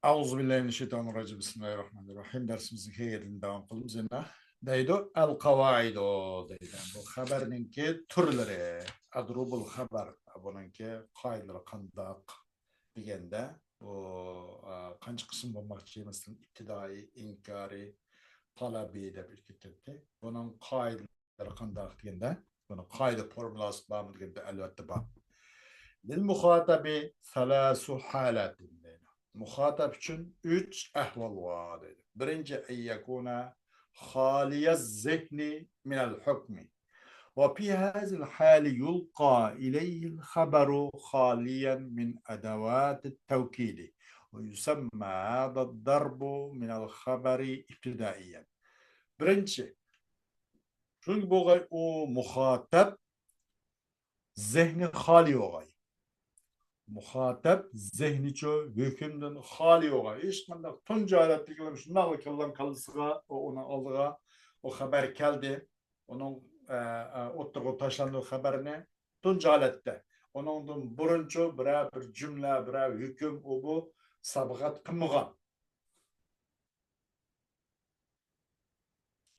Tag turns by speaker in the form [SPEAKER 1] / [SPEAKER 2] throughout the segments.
[SPEAKER 1] Euzubillahimineşşeytanirracim. Bismillahirrahmanirrahim. Dersimizin yerine devam kılım zina. Deydu el kavaidu deydi. Bu haberninki türleri. Adrubul haber. Bununki kaydıları kandak degende bu kanç kısım bulmakçı mesela iptidai, inkari, talabi de bir kitaptı. Bunun kaydıları kandak degende bunun kaydı formülası bağımlı degende elbette bağımlı. Lil muhatabi salasu halatin. Muhatap için üç ehval var dedi. Birinci en yekuna haliyez zihni minel hukmi. وفي هذه الحال يلقى إليه الخبر خاليا من أدوات التوكيد ويسمى هذا الضرب من الخبر ابتدائيا. Birinci, çünkü bu o muhatap zihni hali olay. Muhatap zehniço hükümden hali oğa. Hiç kandak tunca aletli kılım şundan kıldan kalısıga ona aldığa o haber geldi. Onun ottuğu taşlandığı haberine tunca alette. Onun buruncu bir cümle bir hüküm o bu sabıkat kımıgan.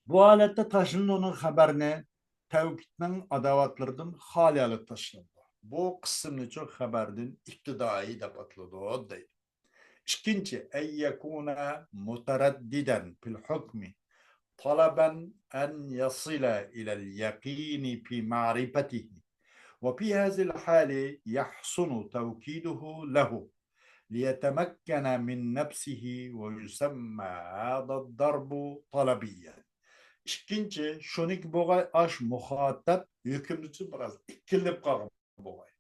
[SPEAKER 1] Bu alette taşındı onun haberine tevkidinin adavatlarından hali alet taşındı. Bu kısımlı çok haberden iktidai de patladı o değil. İkinci, en yekuna muteraddiden fil hukmi talaben en yasila ilel yakini fi ma'rifetihi ve fi hazil hali yahsunu tevkiduhu lehu liyetemekkene min nefsihi ve yusemma hada darbu talabiyen. İkinci, şunik boğay aş muhatap hükümlüsü biraz ikilip kalın boğay.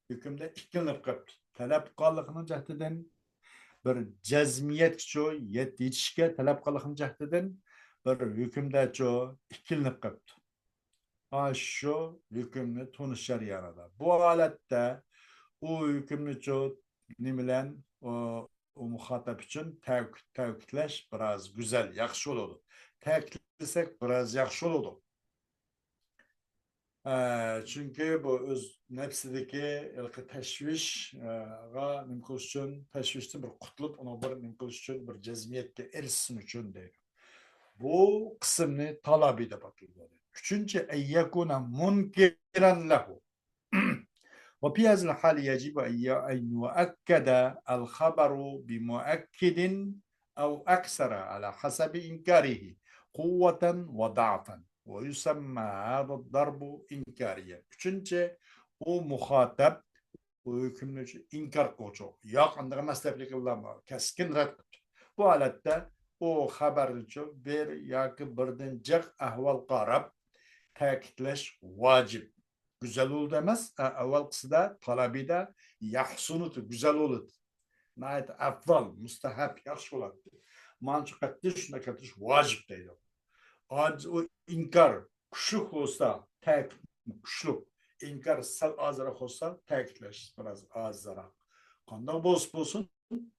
[SPEAKER 1] Hükümde ikilip kalın. Talep kallıkının cahdeden bir cezmiyet şu yetişke talep kılıkın cahdeden bir hükümde şu ikilinip kaptı. Şu hükümlü tunuşlar yanında. Bu alette o hükümlü şu nimelen o muhatap için tevkitleş biraz güzel, yakşı oldu. Tevkitlesek biraz yakşı oldu. Çünkü bu öz nefsideki ilki teşviş mümkün için teşvişten bir kutlup ona bir mümkün için bir cezmiyette erişsin için değil. Bu kısmını talabi de bakıyor. Üçüncü en yekuna munkiran lehu. وفي هذا الحال يجب أن يؤكد الخبر بمؤكد أو أكثر على حسب إنكاره قوة وضعفا ويسمى هذا الضرب إنكاريا. Üçüncü o muhatap bu hükümlü inkar koçu. Yok andığı meslekli kıllama. Keskin red. Bu alette o haberci bir yakı birden cek ahval qarab takitleş vacip. Güzel olur demez. Evvel kısıda talabide yahsunutu güzel olur. Nayet afval, mustahap, yaxşı olur. Mançı katış, ne katış vacip değil. O inkar, kuşluk olsa, tek kuşluk. İnkar sal azara olsa, tekleş, biraz azara. Kandan bolsun,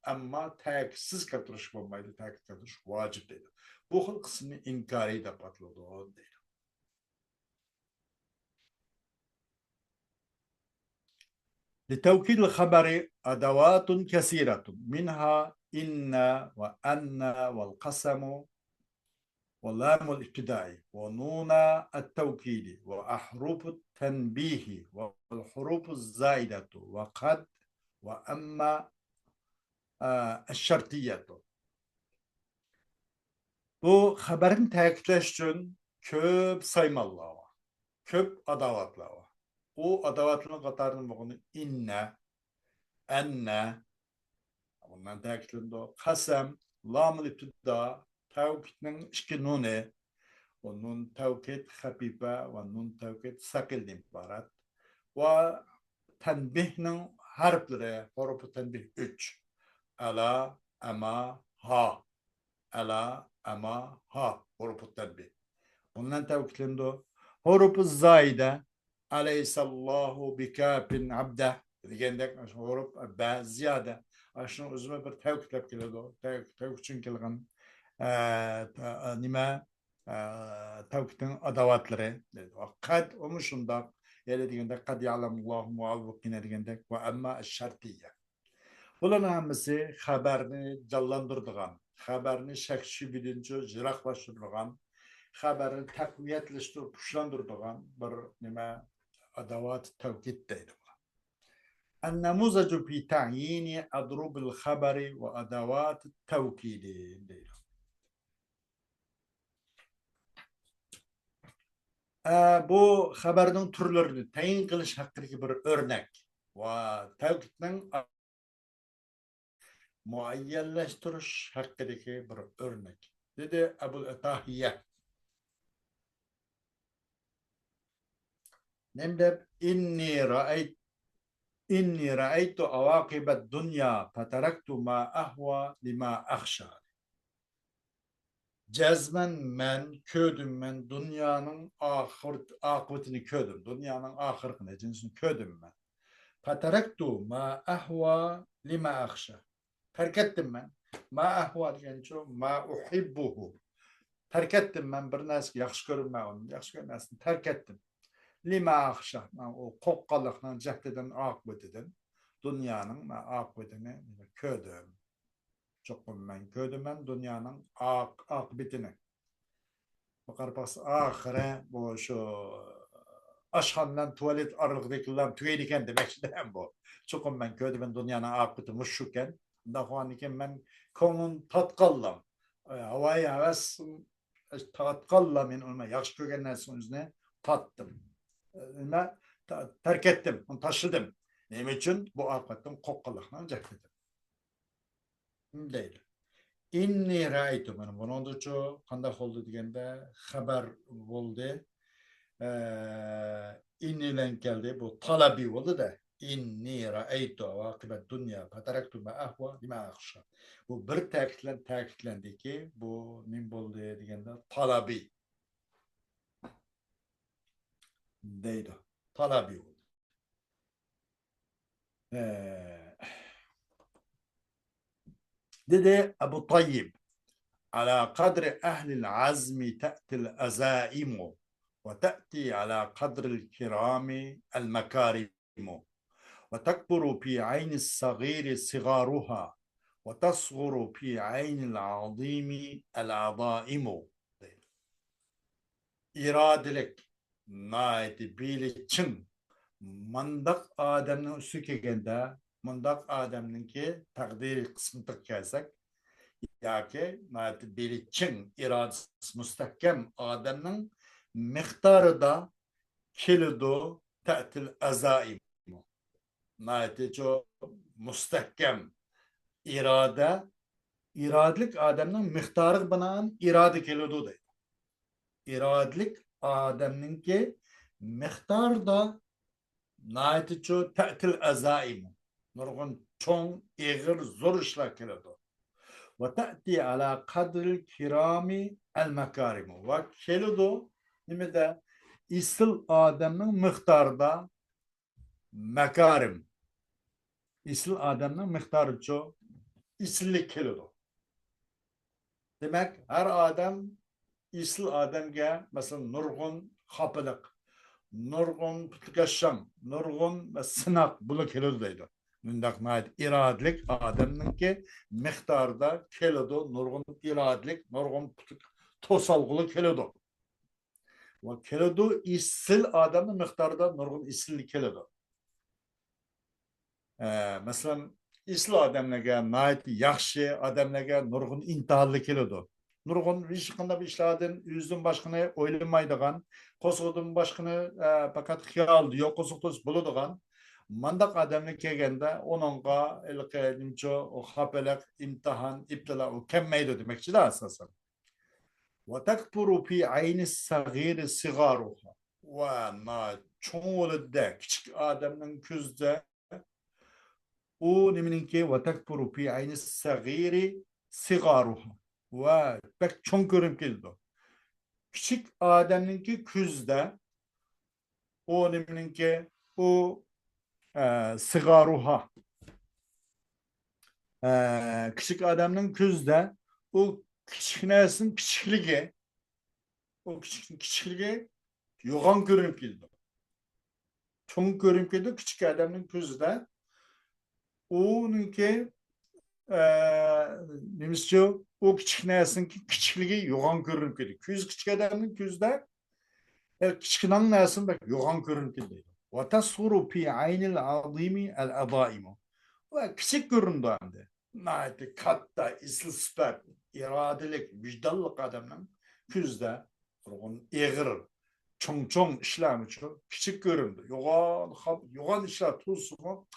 [SPEAKER 1] ama teksiz katış olmaydı, tek katış vacip değil. Bu kısmını inkari de patladı, o değil. لتوكيد الخبر أدوات كثيرة منها إن وأن والقسم واللام الابتدائي ونون التوكيد وأحرف التنبيه والحروف الزائدة وقد وأما الشرطية. Bu haberin tekitleş için köp saymalar var. Köp adavatlar var. O adavatların katarının bakını inne, enne, bundan tekitlendi o. Kasem, lam-ı ibtida, tevkidinin iki nuni, o nun tevkid hafife ve nun tevkid sakilden ibaret. Ve tenbihinin harfleri, hurufu tenbih 3. Ala, ama, ha. Ala, ama, ha. Hurufu tenbih. Bundan tevkidlendi o. Hurufu zayide, aleyhissallahu bikafin abde. Degendek hurup ba ziyade. Aşın özüme bir tevkitlep geledi o. Tevkid için kelgen nime tevkidin adavatları. Kad onu şunda. Yere degende kad ya'lamullahu muavvikine degendek ve amma şartiye. Buların hamısı haberini canlandırdıgan, haberini şek şübidince jiraklaştırdıgan, haberini takviyetleştirip güçlendirdigan bir nime adavat tevkid deydi. النموذج في تعيين أضرب الخبر وأدوات التوكيد deydi. Bu haberning turlarini tayin qilish haqidagi bir o'rnak va tavkidning muayyanlashtirish haqidagi bir o'rnak dedi Abul Atahiya. Nemdeb inni ra'aytu awaqib ad-dunya fataraktu ma ahwa lima akhsha. Cezmen men ködüm men dünyanın akıbetini ködüm. Dünyanın ahırkını cinsini ködüm men. Fataraktu ma ahwa lima akhsha. Terk ettim ben. Ma ahva degeni şu ma uhibbuhu. Terk ettim ben bir narsa yaxşı görünme onu. Yaxşı görmesini terk ettim. Lima akhsha. O kokkalıkla cehdeden akıbetinden dünyanın akıbetini ködüm. Çokum ben ködüm ben dünyanın akıbetini. Bakarpas ahire bu şu aşhandan tuvalet aralıktakiler tüyediken demek istedim bu. Çokum ben ködüm ben dünyanın akıbeti muşşuken. Dahuaniken ben konun tatkallam. Havayı heves tatkallam in olma. Yaxşı kögen nersin üzerine tattım. Ama terk ettim. Onu taşıdım. Neyim için? Bu akıbetten kokkalakla cehdedim. Değil. İnni ra'aytu. Bunun da çok kandak oldu degende haber oldu. İnnilen geldi. Bu talabi oldu da. İnni ra'aytu akibet dünya fataraktu ma ahva lima akhsha. Bu bir ta'kidlendi ki bu nim oldu degende talabi deydi. Talabi oldu. Dedi Ebu Tayyib على قدر أهل العزم تأتي الأزائم وتأتي على قدر الكرام المكارم وتكبر في عين الصغير صغارها وتصغر في عين العظيم العظائم. İradelik, naiti biliçin, mandak adamın üstü kegende, mandak adamın ki takdiri kısmı tıkkaysak, yaki naiti biliçin, iradesi müstahkem adamın miktarı da kilidu ta'til azaim. Naiti çok müstahkem iradelik adamın miktarı banaen irade kilidu deydi. İradelik adamın ki miktar da naiti çok ta'til azaim. Nurgun çoğun eğir zor işler kilidu. Ve ta'ti ala kadril kirami el mekarimu. Ve kilidu nimede isil adamın miktarı da mekarim. İsil adamın miktarı çok isillik kilidu. Demek her adam isil adamga mesela nurgun kapılık, nurgun tutkaşan, nurgun sınak bulu kilidu deydi. Bundak nait iradelik adamın ki miktarda kilidu, nurgun iradelik, nurgun tosalgılı kilidu. Ve kilidu isil adamın miktarda nurgun isillik kilidu. Mesela isli adamlarga nait yaxshi adamlarga nurg'un intiholli keladi. Nurg'un hech qanday bir ishlardan o'zidan boshqani o'ylamaydigan, qo'shiqdan boshqani faqat xiyolda yo'q qo'shiq bo'ladigan mandaq odamlar kelganda uningga nimcha xafalik imtihon ibtilo u kelmaydi demoqchida asosan. Va takburu fi ayni sag'iri sigaruha. Va cho'ng'ilida kichik odamning ko'zida o nemininki ve tekfuru fi ayni sagiri sigaruha ve pek çok görüm geldi. Küçük Adem'inki küzde o nemininki o sigaruha küçük Adem'in küzde o küçüknesin küçüklüğü o küçüklüğü yoğun görüm geldi. Çok görüm geldi küçük Adem'in küzde Onunki nemizce o küçük nesin ki küçüklüğü yoğun görünüp gidiyor. Küz küçük adamın küzde kichkinan nasin bak yoğun görünüp gidiyor. Ve tasuru fi aynil azimi el adaimu. Ve küçük göründü anda. Nahiyeti katta, isli süper, iradelik, vicdanlık adamın küzde eğir, çoğun çoğun işlem için küçük göründü. Yoğun işler tuzsu mu?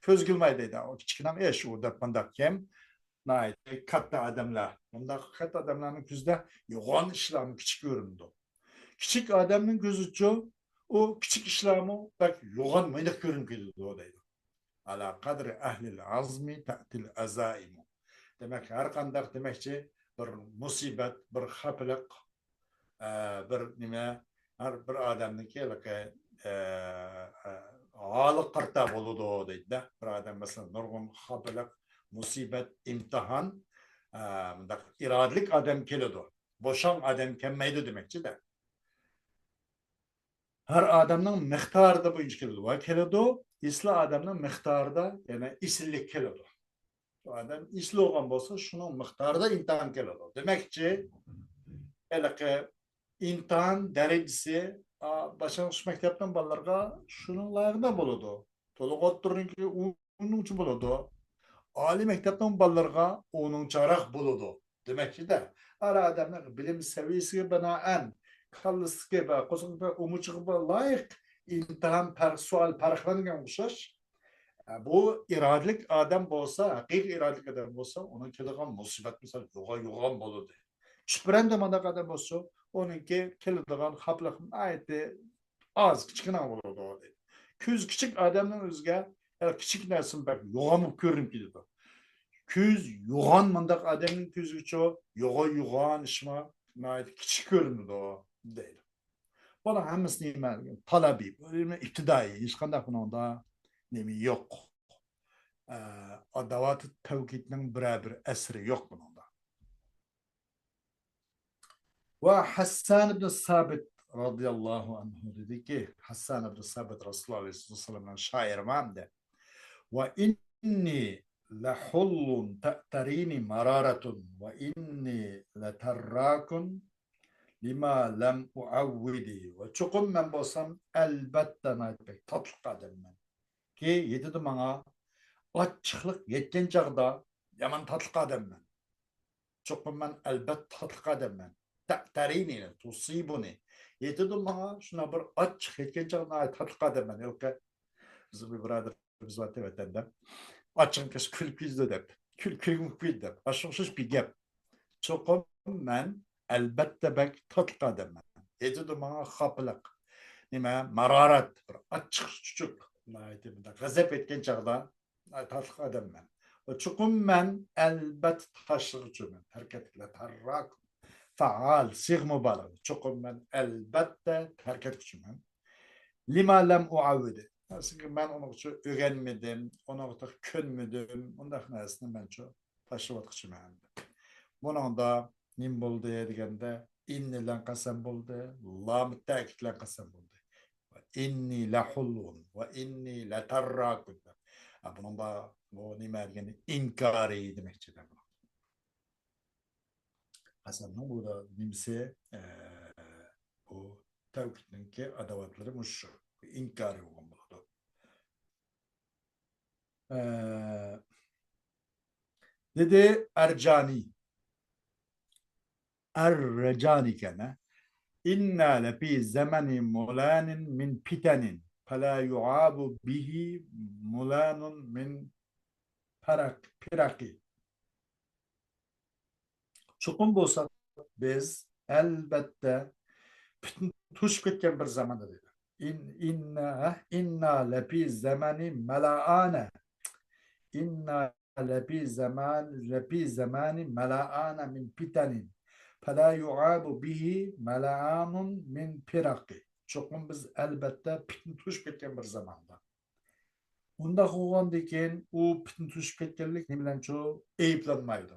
[SPEAKER 1] Köz gülmeydiydi. O küçükten eş o da kem. Nahiyeti katta adamlar. Bunda katta adamların küzde yoğun işlem küçük göründü. Küçük adamın gözüçü o küçük işlemi bak yoğun mıydık görünüp gidiyordu o deydi. Ala kadri ehlil azmi ta'til azaimu. Demek her kandak demekçi bir musibet, bir haplık, bir nime, her bir adamın ki ağalık kırta buludu deydi. Bir adam mesela nurgun haplık, musibet, imtihan, iradelik adam kelidu. Boşan adam kemmeydi demekçi de. Her adamın miktarı da bu iş keledi. Ve keledi, isli adamın miktarı da yani isillik keledi. O adam isli olan olsa şunun miktarı da imtihan keledi. Demek ki elke imtihan derecesi başlangıç mektepten ballarga şunun layığında buludu. Toluk oturun ki onun için buludu. Ali mektepten ballarga onun çarak buludu. Demek ki de her adamın bilim seviyesi binaen kallısı ve kosunca umuçluğa layık imtihan sual parklangan uçuş. Bu iradelik adam olsa, hakik iradelik adam olsa onun kelegen musibet misal yoğan boludu. Şüphren de madak adam olsa onunki kelegen haplakın ayeti az küçüküne boludu. Küz küçük adamın özge küçük nersin bak yoğamıp görünüp gidiyor. Küz yoğan mandak adamın küzü ço yoğan işma küçük görünüyor o değil. Bana hemesini yemeli. Talebi. İptidai. Hiç kandak bunun da nemi yok. Adavat-ı tevkidinin birebir esri yok bunun da. Ve Hassan ibn Sabit radıyallahu anh dedi ki Hassan ibn Sabit Resulullah Aleyhisselam'ın şair mamde ve inni lehullun te'terini mararatun ve inni leterrakun lima lem uavvidi ve çokum men bolsam elbette naytbek tatlı kademmen ki yetidi bana açıklık yetken çağda yaman tatlı kademmen çokum men elbet tatlı kademmen te'terini tusibuni yetidi bana şuna bir açık yetken çağda tatlı kademmen ilke bizim bir birader biz var tevetende açık kes kül küzde dep kül mükbid dep aşıksız bir gep çokum men elbette bek tatlı kademmen yetidi bana haplık nime mararat bir açık çocuk gazap etken çağda tatlı adam ben. O çukum ben elbet taşırıcı ben. Hareketle tarrak faal sig mübarek. Çukum ben elbette hareket küçüm ben. Lima lem uavide. Çünkü ben onu çok öğrenmedim, onu çok könmedim. Ondan nesne ben çok taşıvat küçüm ben. Bunun da nim buldu degende innilen kasem buldu, lam tekitlen kasem buldu. İnni lehullun ve inni leterrakun. Bunun da bu nimergeni inkari demekçi de bu. Hasan'ın bu da nimse bu tevkidinki adavatları muşu. İnkari olan buldu. Dedi Ercani. Ercani kene. İnna lefi zemeni mulanin min pitenin. Fela yuabu bihi mulanun min piraki. Çukum bolsa biz elbette tuş ketken bir zamanda dedi. İnna lefi zemeni melaane. İnna lefi zemani melaane min pitenin. Fela yuabu bihi melaanun min piraki. Çukum biz elbette tuş ketken bir zamanda. Unda hoğandayken o bütün tuş ketkenlik ne bilen çoğu eyiplenmeydi.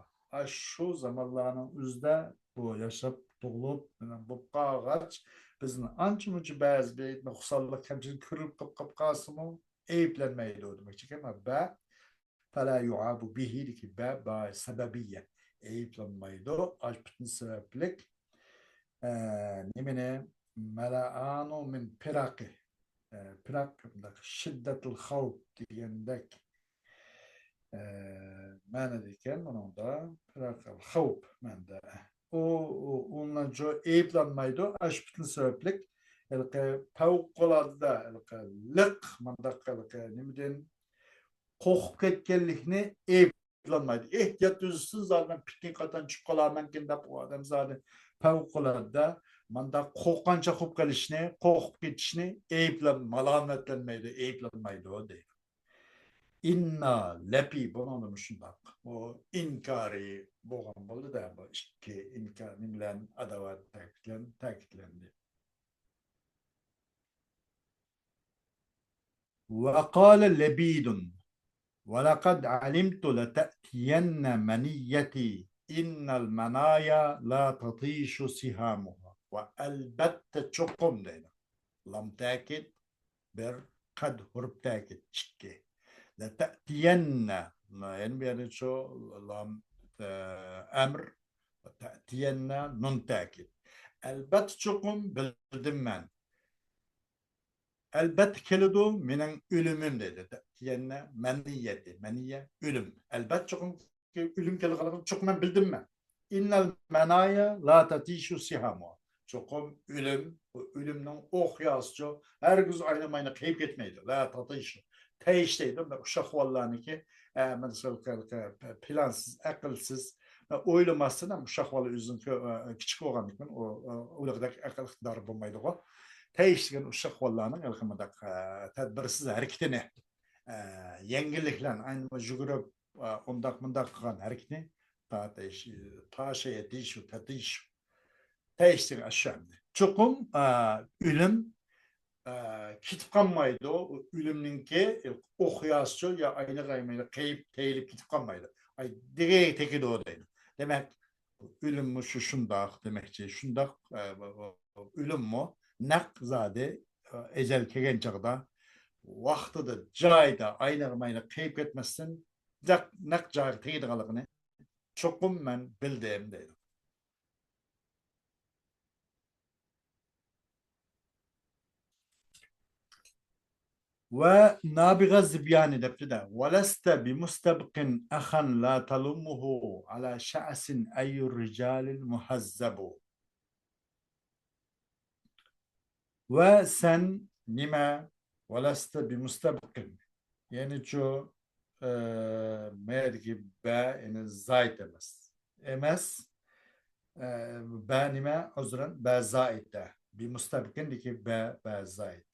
[SPEAKER 1] Şu zamanların üzde bu yaşap doğulup bu ağaç bizim anca mucu bazı bir husallık hemçinin kürüp kıp kalsın eyiplenmeydi o demek. Çünkü ama ben فلا يعاب به لكباب sebebiyye eyiplanmaydı alptin sebeplik nimine mela'anu min piraki pirak şiddetul havf diyendek mene diken onun da pirakal havf mende ondan jo eyiplanmaydı alptin sebeplik elke fevkalade elke lık mandak elke nimden korkup ketkenlikini eyiplanmaydı. Ehtiyat düzüsün zaten piknik atan çıkıp kalarman kendap o adam zaten fevkalade manda korkanca kup gelişini, korkup geçişini malametlenmeydi, eyiplanmaydı o değil. İnna lepi bunu anlamışım. O inkari boğan buldu da bu iki inkar nimlen adavat takitlendi. Ve kâle lebidun وَلَقَدْ عَلِمْتُ لَتَأْتِيَنَّ مَنِيَّتِي إِنَّ الْمَنَايَا لَا تَطِيشُ سِهَامُهَا وَاَلْبَتَّ çokum deydi. Lam takit bir kad huruf takit çıkkı. لَتَأْتِيَنَّ yani bir şu lam emr تَأْتِيَنَّ nun takit. Elbet çokum bildim ben. Elbet kelidu minin ölümüm dedi. Diyene meniyeti. Meniye ölüm. Elbet çok ölüm keli kalıqını çok ben bildim ben. İnnel menaya la tatişu sihamu. Çokum ölüm. Ölümden okyasçı. Her gün aynı mayna kayıp etmeydi. La tatişu. Teyiş deydim. Uşaq vallahi ki mesela plansız, akılsız oylamasına uşaq vallahi üzün küçük oğanlıkın o öyle akıl iqtidarı bulmaydı o. Teyiştigen uşak vallarının elhamada tedbirsiz hareketini yengiliklen aynı jugurub ondak mundak kılan hareketini ta şeye değişiyor teyiştigen aşağıda. Çokum ülüm kitip kalmaydı o ülümünki okuyasçı ya aynı kaymayla kayıp teyilip kitip kalmaydı. Ay direğe teki de o değil. Demek ülüm mü şu şundak demekçi şundak ülüm mü nak zade ecel kegen çağda vaxtıda cayda aynamayla kayıp etmezsin nak cayda teyidi kalıqını çokum ben bildiğim deydim. ونابغة الزبيان ابتدى ولست بمستبق أخا لا تلمه على شأس أي الرجال المهذب وسن نما ولست بمستبق yani şu meğer ki B yani zayt emez B nime uzran B zayt de bir mustabikin ki B zayt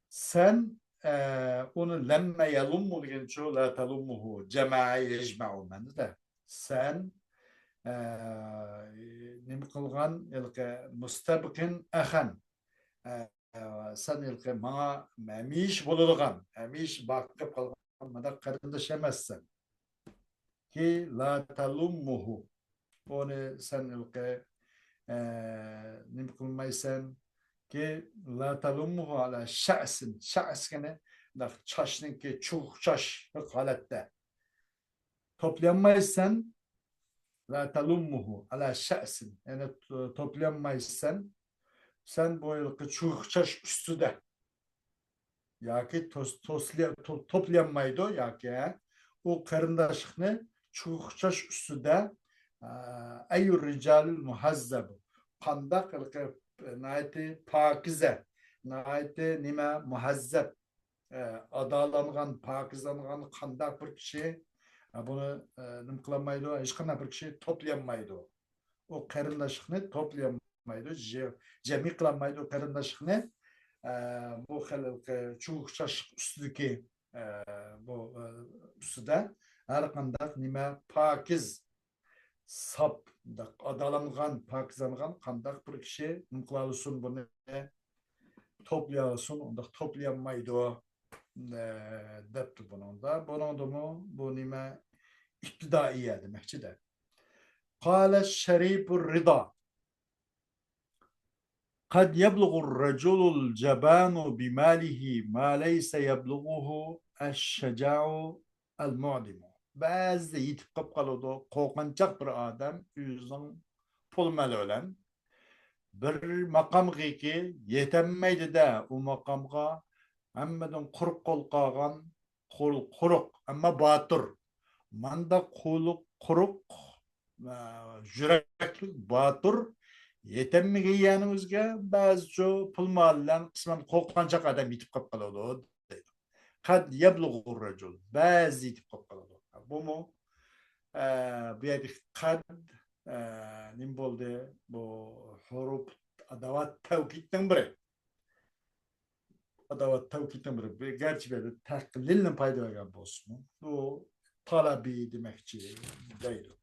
[SPEAKER 1] sen onu lemme yalummu diyen çoğu la talummuhu cema'i yecma'u men de sen nime kılgan ilke mustabikin ahan sen ilke bana memiş bulurgan memiş bakıp kalmada karındaş emezsen ki la talummuhu onu sen ilke nime kılmaysan ki la talummuhu ala şa'sin şa's gene da çaşın ki çok çaş halette toplayamaysan la talummuhu ala şa'sin yani toplayamaysan sen bu yılki çok çaş üstüde ya ki toplayamaydı ya ki o karındaşını çok çaş üstüde eyyur ricalül muhazzabu kandak naiti pakize naiti nime muhazzab adalangan pakizlangan kandak bir kişi bunu nim kılamaydı hiç kandak bir kişi toplayamaydı o karındaşını toplayamaydı cemi kılamaydı o karındaşını bu çok çaş üstüdeki bu üstüde her kandak nime pakiz sap adalangan pakizlangan kandak bir kişi mümkün bunu toplayasın onda toplayamaydı o depti bunun da mu bu nime iktidaiye demekçi de kâle şerîpur rida قد يبلغ الرجل الجبان بماله ما ليس يبلغه الشجاع el mu'dimu. Bazı yitip kap kalıdı. Korkanacak bir adam yüzün pulmalı olan bir makam ki yetemeydi de o makamga hammadan kuruk kol kagan kul kuruk ama batır. Manda kulu kuruk yürekli batır yetemmegenimizge bazı pul mallan kısmen korkanacak adam yitip kap kalıdı. Kad yablughu racul. Bazı yitip kap kalıdı. Bu mu? Bu yedi kad nim boldu bu huruf adavat tevkitten biri. Adavat tevkitten biri. Gerçi böyle taklille payda vergen bosmu. Bu talabi demekçi değil.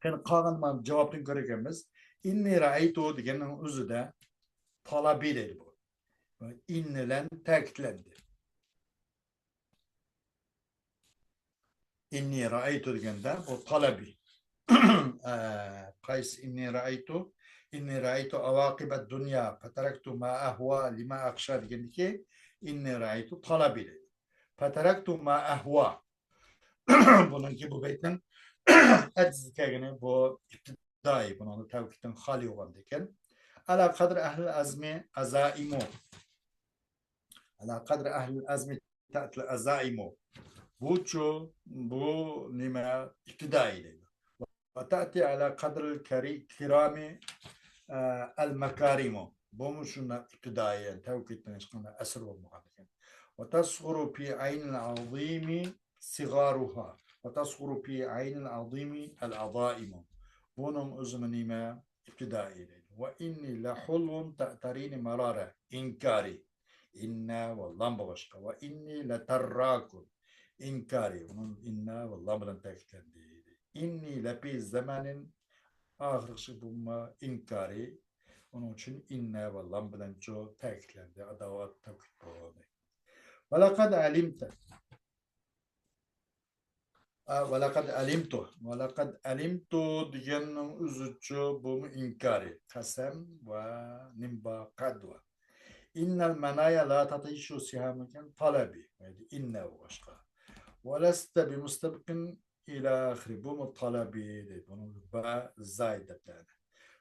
[SPEAKER 1] Yani kalan cevapın göreceğimiz inni ra'aytu degenin özü de talabi değil bu. İnnilen tekitlendi. İnni ra'aytu degende bu talabi. قيس إني رأيت عواقب الدنيا فتركت ما أهوى لما أخشى ديكي إني رأيت طلبي فتركت ما أهوى bununki bu beytten edzikegini bu iptidai bunun tevkitten hali olan diken ala kadr ehl azmi azaimu ala kadr ehl azmi ta'til azaimu bu nime iptidai وتأتي على قدر الكرام المكارم بومشنا ابتدائيا توكيد نشقنا أسر والمغادرين وتصغر في عين العظيم صغارها وتصغر في عين العظيم العظائم بونم أزمني ما ابتدائي وإني لحلو تأترين مرارة إنكاري إنا والله بغشق وإني لتراك إنكاري إنا والله بلن تأكد İnni lepi zamanin ahirisi bulma inkari. Onun için inne ve lam bilen çoğu teklendi. Adavat tevkid oldu. Ve lekad alimte. Ve lekad alimtu. Ve lekad alimtu diyenin üzücü bu mu inkari. Kasem ve nimba kadva. İnnel menaya la tatişu sihameken talebi. İnne ve başka. Ve leste bi mustabqin إلى آخره بوم الطلبي بوم باء زايدة بتاعنا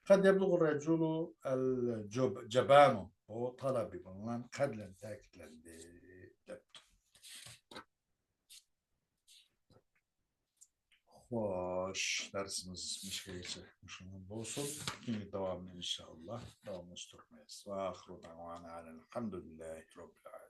[SPEAKER 1] قد يبلغ الرجل الجبان هو طلبي بوم قد لن تاكد لن خوش dersimiz müşkilesi olsun. Yine devamlı inşallah. Devam ettirmeyiz. Ve ahiru davana alhamdülillahi rabbil alemin.